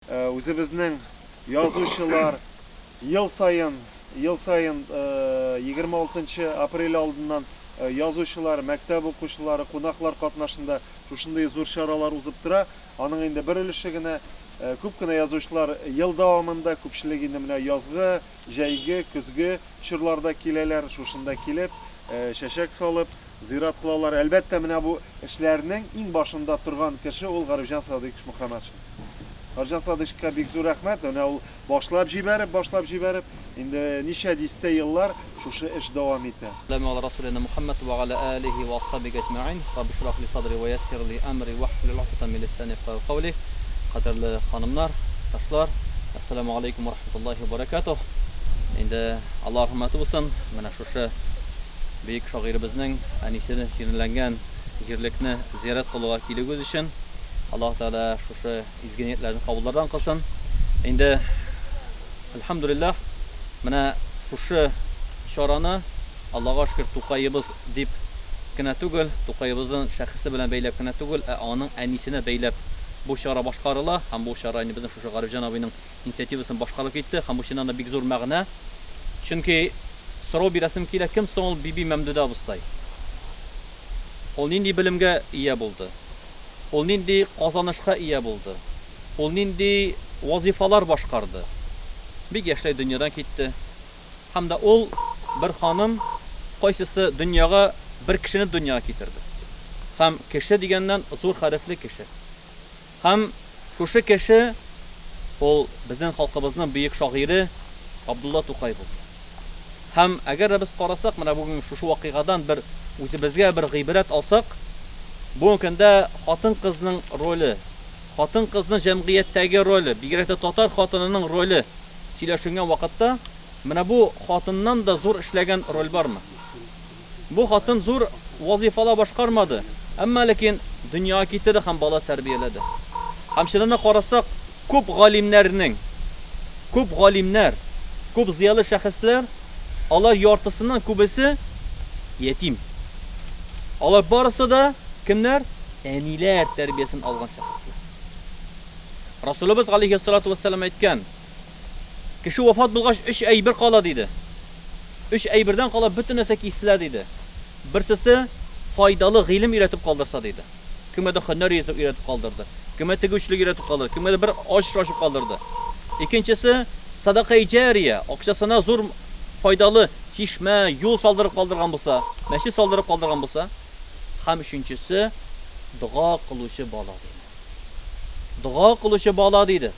Үзебезнең язучылар ел сайын 26 апрель алдыннан язучылар, мәктәп укучылары, кунаклар катнашында шушындый зур чаралар узып тора. Аның инде бер өлеше генә күп кенә язучылар ел дәвамында күпчелек инде менә язгы, җәйге, көзге чорларда киләләр, шушында килеп, чәчәк салып, зират кылалар. Әлбәттә, менә бу эшләрнең иң башында торган кеше ул Гарифҗан Садыйкович Мөхәммәтшин. Гарифҗан Садыйковичка бик зур рәхмәт. Ул башлап җибәреп, инде ничә дистә еллар шушы эш дәвам итә. Саламу Расулина Мухаммад ва аля алихи ва асхабиhi әҗмәгъин. Рабби шрах ли садри ва яссир ли амри ваhlul 'uqdatan min lisani yafqahu qawli. Кадерле ханымнар, ташлар, ассаламу алейкум ва рахматуллахи ва баракатух. Инде Аллаһ рәхмәте булсын, менә шушы бөек шагыйребезнең әнисенә җирләнгән җирлекне зиярат кылуга килүгез өчен Аллаһ Таала шушы изге ниятләрне кабуллардан кылсын. Инде әлхәмдүлиллаһ, менә шушы чараны Аллаһга шөкер Тукайыбыз дип кенә түгел, Тукайыбызның шәхесе белән бәйләп кенә түгел, аның әнисенә бәйләп бу чара башкарыла һәм бу чара инде безнең шушы Гарифҗан абыйның инициативасын башкарып китте һәм бу чыннан бик зур мәгънә. Чөнки сорау бирәсем килә, кем соң ул Биби Мәмдүдә абыстай? Ул нинди белемгә ия булды? Ул нинди казанышка ия булды? Ул нинди вазифалар башкарды? Бик яшьләй дөньядан китте. Һәм дә ул бер ханым, кайсысы дөньяга бер кешене дөньяга китерде. Һәм кеше дигәннән зур хәрефле кеше. Һәм шушы кеше ул безнең халкыбызның бөек шагыйре Абдулла Тукай булды. Һәм әгәр без карасак, менә бүген шушы вакыйгадан бер үзебезгә бер гыйбрәт алсак, бу көндә хатын-кызның роле, хатын-кызның җәмгыятьтәге роле, бигрәк тә татар хатынының роле сөйләшенгән вакытта, менә бу хатыннан да зур эшләгән роль бармы? Бу хатын зур вазифалар башкармады, әмма ләкин дөньяга китерде һәм бала тәрбияләде. Һәм шунда карасак, күп галимнәр, күп зыялы шәхесләр, алар яртысыннан күбесе ятим. Алар барысы да кемнәр? Әниләр тәрбиясен алган шәхесләр. Расулыбыз алейһиссалату вассалам әйткән, кеше вафат булгач 3 әйбер кала диде. 3 әйбердән кала бөтен нәрсә киселә диде. Берсесе файдалы гыйлем өйрәтеп калдырса диде. Кемдә һөнәр өйрәтеп калдырды. Кемдә тегүчлек өйрәтеп калдырды. Кемдә бер ашып калдырды. Икенчесе садака-и җария, акчасына зур файдалы чишмә, юл салдырып калдырган булса, мәчет салдырып калдырган булса, һәм өченчесе дуга кылучы бала диде. Дуга кылучы бала диде.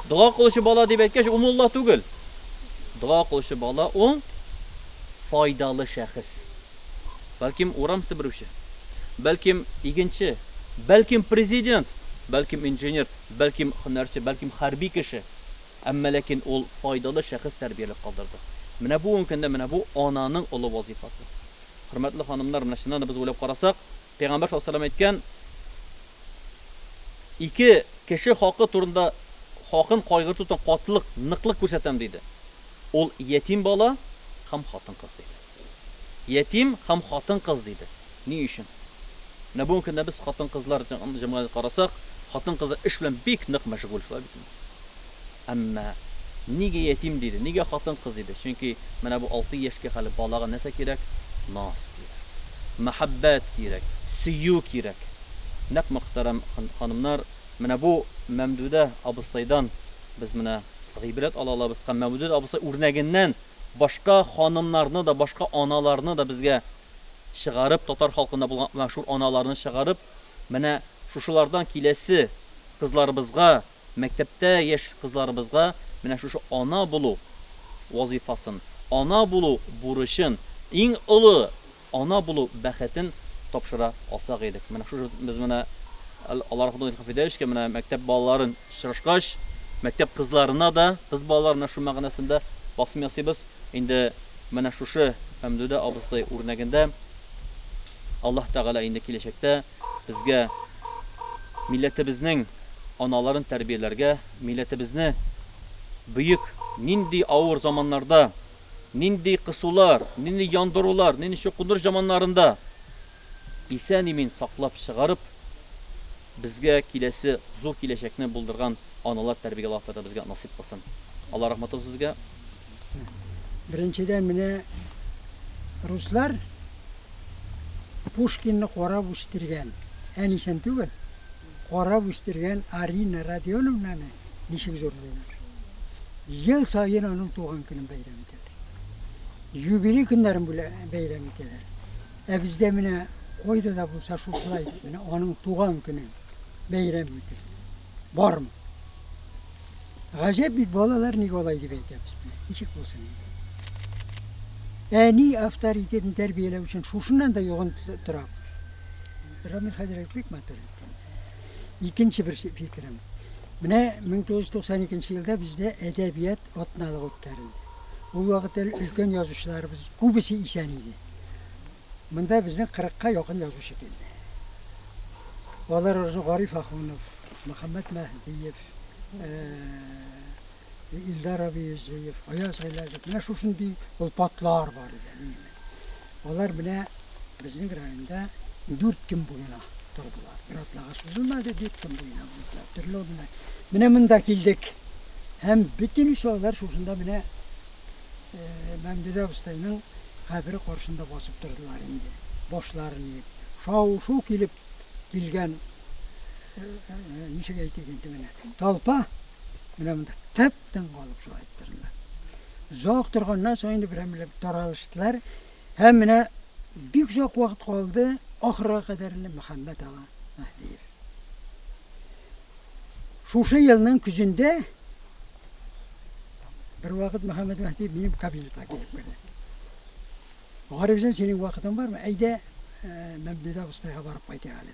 Дуга кылучы бала дип әйткәч, ул мулла түгел. Дуга кылучы бала ул файдалы шәхес. Бәлким урам сыбручы, бәлким игенче, бәлким президент, бәлким инженер, бәлким һөнәрче, бәлким хәрби кеше. Әмма ләкин ул файдалы шәхес тәрбияләп калдырды. Менә бу көндә менә бу ананың олы вазифасы. Хөрмәтле ханымнар, менә шуннан без уйлап карасак, Пәйгамбәр саллаллаһу алейһи ва сәллям әйткән, ике кеше хакы турында хакын кайгырту катлык, ныклык күрсәтәм диде. Ул ятим бала һәм хатын-кыз диде. Ятим һәм хатын-кыз диде. Ни өчен? Менә бу көндә без хатын-кызлар җәмгыятен карасак, хатын-кызы эш белән бик нык мәшгуль шулай бит. Әмма нигә ятим диде? Нигә хатын-кыз диде? Чөнки менә бу 6 яшькә хәле балага нәрсә кирәк? Наз кирәк. Мәхәббәт кирәк, сөю кирәк. Нәк мөхтәрәм ханымнар, менә бу Мәмдүдә абыстайдан без менә гыйбрәт ала алабыз. Һәм Мәмдүдә абыстай үрнәгеннән башка ханымнарны да, башка аналарны да безгә чыгарып, татар халкында булган мәшһүр аналарны чыгарып, менә шушылардан киләсе кызларыбызга, мәктәптә яшь кызларыбызга менә шушы ана булу вазифасын, ана булу бурычын, иң олы ана булу бәхетен тапшыра алсак идек. Менә шушы без менә Аллаһ рахмәтен хафидәшкә менә мәктәп балаларын чырышкач, мәктәп кызларына да, кыз балаларына шу мәгънәсендә басым ясыйбыз. Инде менә шушы Мәмдүдә абыстай үрнәгендә Аллаһ Тәгалә инде киләчәктә безгә милләтебезнең аналарын тәрбияләргә, милләтебезне бөек нинди авыр заманнарда, нинди кысулар, нинди яндырулар, нинди чукындыр заманнарында исән-имин саклап чыгарып, безгә киләсе зур киләчәкне булдырган analar terbiye Allah'tan bizge nasip kılsın. Allah rahmet olsun sizge. Birinchiden mine Ruslar Pushkinni qorab o'stirgan, anishon tugul. Qorab o'stirgan Arina Radionovnani nishik zo'rlaydilar. Yıl sayın onun doğum günü bayram ederler. Jubiley günlerin bayram ederler. Bizde mine koyda da bulsa şuşlaydı. Mine onun doğum günü bayram eder. Var mı? Gacep bir balalar ne olaydı belki biz. Nişik bulsun. Ni avtoritetin terbiyeler için şuşundan da yoğun durab. Ramil Hadiretlik maturiyetten. İkinci bir fikrim. Mine 1992 yılda bizde edebiyat otnalığı ötkerildi. Bu vakitte ülken yazışlarımız kubisi isen idi. Bunda bizden 40'a yakın yazışı geldi. Onlar orası Garif Akhunov, Muhammed Mehdiyev, İldar Abi Yüzeyev, Ayaz Gılacak. Mine şu şimdi patlar var idi. Onlar bile bizim rayında 4 gün boyuna durdular. Biratlağa suzulmadı 4 gün boyuna buldular. Türlü oldular. Mine mında kildik. Hem bütün işler şusunda mine Memduh Usta'nın kabri karşısında basıp durdular indi. Boşlarını yiyip. Şu kilip kilgen nişe geytik indi mine. Talpa mine mında tepten kalıp şu ayıttırırlar. Zoğuk durgandan sonra indi bir hemle taralıştılar. Hem mine bir çok vakit kaldı. Ahıra kadarıyla Muhammed Ağa Mehdiyev. Şuşa yılının küzünde bir vakit Muhammed Mehdiyev benim kabilete gelip geldi. Garibsen senin vakitin var mı? Eyde Memduh Usta'ya varıp kaydı halde.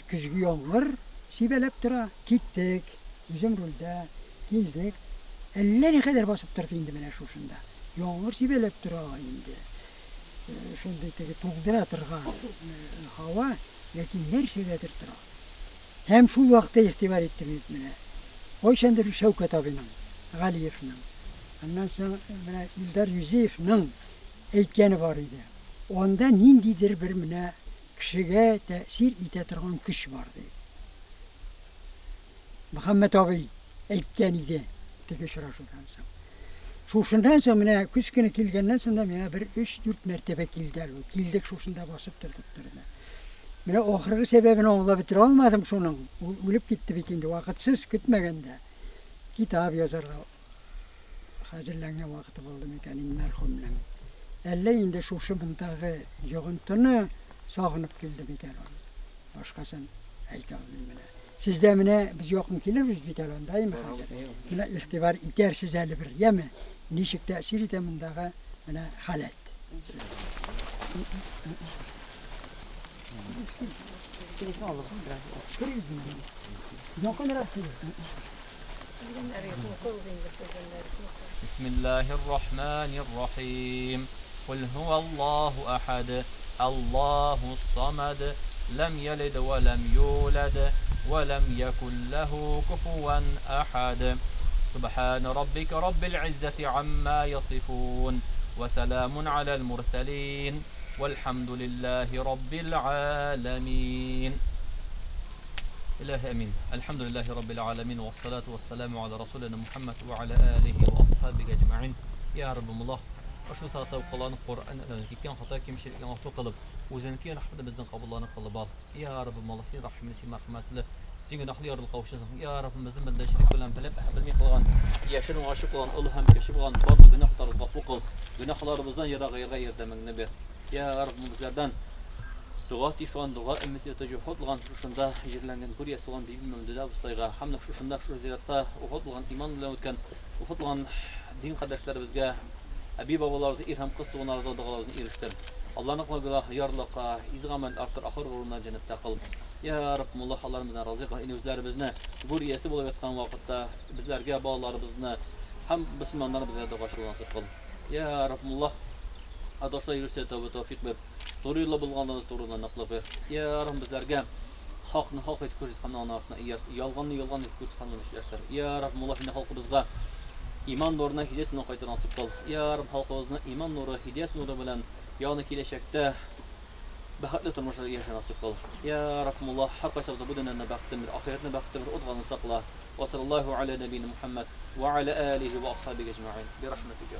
Küzgü yağmur sibelep tura. Gittik. Bizim rulda geldik. Elleri kadar basıp durdu indi bana şuşunda. Yağmur sibelep tura indi. Şundaki tuğdura tırgan hava, lakin nersededir tura. Hem şu vakte ihtibar ettim etmine. O şendir Şevket abinin, Galiyev'nin. Ondan sonra İldar Yüzeyev'nin etkeni var idi. Onda nindidir bir mine kişiye tesir itetirgan kış vardı. Muhammed abi etkeni idi. Teke şuraşudan sonra. Şuşundan sonra mine küskünü kilgenden sonra mine bir 3-4 mertebe kildik şuşunda basıp durduk. Mine ahırı sebebini oğla bitir olmadım şunun. Ölüp gitti bitindi vakitsiz gitmegende. Kitap yazarlar. Hazırlanma vakti oldu mekanin merhumla. Elle indi şuşumundaki yığıntını sağınıp geldi mekan. Başkasın aytalım mine. Sizde mine biz yok mu gelir biz bitalon değil mi? Mine ihtibar itersiz eli bir yeme. Nişik tesir itemindaki mine halet. بسم الله الرحمن الرحيم قل هو الله أحد الله الصمد لم يلد ولم يولد ولم يكن له كفوا أحد سبحان ربك رب العزة عما يصفون وسلام على المرسلين والحمد لله رب العالمين. İlahi emin. Elhamdülillahi Rabbil alemin. Ve salatu ve selamu ala Resulina Muhammed ve ala alihi ve ashabihi ecma'in. Ya Rabbimullah. Aşkı saatte Kur'an'ı Kur'an'ı gitken hata kimşilikten affı kılıp o'ziniki rahmetimizden kabullarını kılıp al. Ya Rabbimullah sen rahimli sen merhametli. Sen günahlı yarıl kavuşasın. Ya Rabbimizin benden şirik bilen bilmeyi kılgan. Yaşın ve aşık olan ulu hem keşif olan bazı günahları gafur kıl. Günahlarımızdan yara gayra yerdemen bir. Ya Rabbimizlerden Dua tifan, dua ümmeti tecihudlan şuşunda yerlenen kuriyesi olan bir Memduh Usta'ya hamle şuşunda şu ziyarette uhudlan iman bilen ötken uhudlan din kardeşlerimizge abi babalarımızı ilham kıstı onlardan dağlarımızı eriştir. Allah'ın akıllı yarlıqa izgamen artır ahir uğruna cennette kalın. Ya Rabbimullah Allah'ımızdan razı kıl. Özlerimizne kuriyesi bulup etken vakitte bizlerge bağlarımızını hem Müslümanlarımızga da başarılı nasip kılın. Ya Rabbimullah Adaşlar yürüse tevfik ver. Doğruyla bulganlarınız doğrudan nakla ver. Ya Rabbim bizlerge hakını hak et ko'rsatgandan anaqna yolg'onni yolg'on et ko'rsatgandan ishlatdir. Ya Rabbimullah inne xalqimizga iman nuruna hidayet nuruna qayta nasib qil. Ya Rabbim xalqimizni iman nuri hidayet nuri bilan ya'ni kelajakda Bahatli turmuşlar yaşa nasip kıl. Ya Rabbimullah her kaçakta bu dönemde baktımır, ahiretine baktımır, odganı sakla. Ve sallallahu ala nebine Muhammed ve ala alihi ve ashabihi ecma'in. Bir rahmetike.